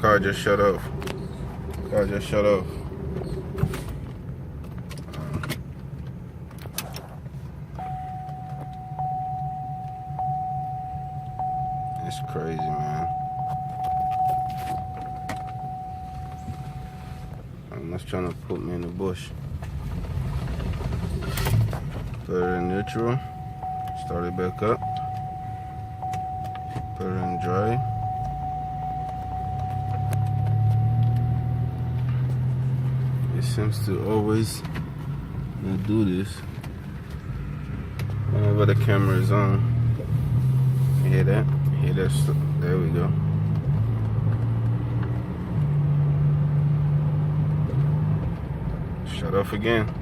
car just shut off. Car just shut off. It's crazy, man. Almost trying to put me in the bush. Put it in neutral. Start it back up. Put it in dry. It seems to always not do this whenever the camera is on. You hear that? You hear that? There we go. Shut off again.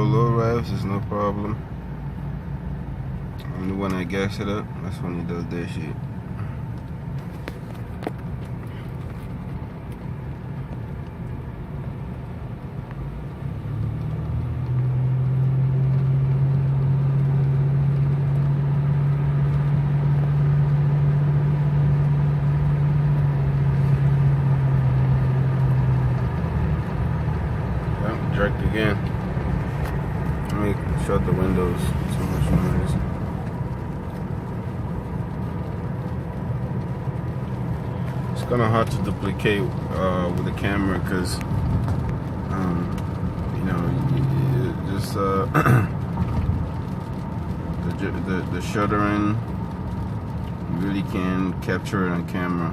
Low revs is no problem. Only when I gas it up, that's when he does that shit. Yep, jerked again. Let me shut the windows. Too much noise. It's kind of hard to duplicate with the camera because, you know, just the shuttering, you really can capture it on camera.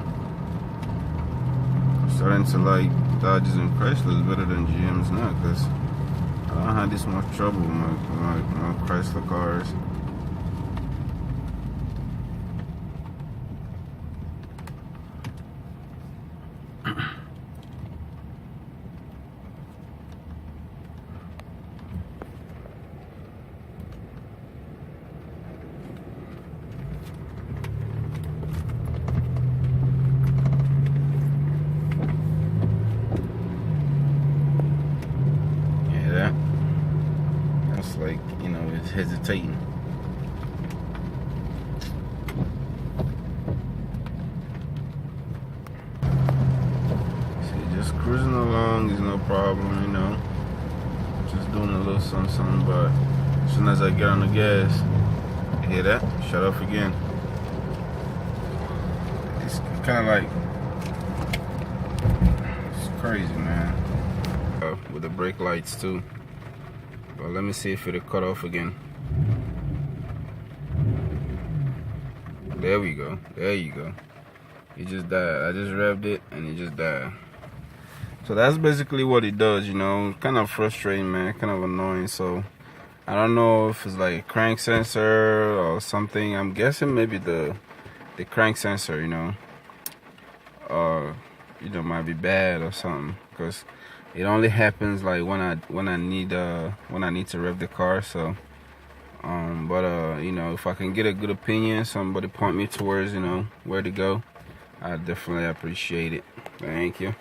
I'm starting to like Dodges and Chryslers better than GMs now because I don't have this much trouble with my Chrysler cars. Like, you know, it's hesitating. See, just cruising along is no problem, you know. Just doing a little something, but as soon as I get on the gas, you hear that? Shut off again. It's kind of like, it's crazy, man. With the brake lights too. But let me see if it'll cut off again. There we go. There you go. It just died. I just revved it and it just died. So that's basically what it does, you know. Kind of frustrating, man. Kind of annoying. So I don't know if it's like a crank sensor or something. I'm guessing maybe the crank sensor, you know, might be bad or something, because it only happens like when I need to rev the car. So you know, if I can get a good opinion, somebody point me towards, you know, where to go, I definitely appreciate it. Thank you.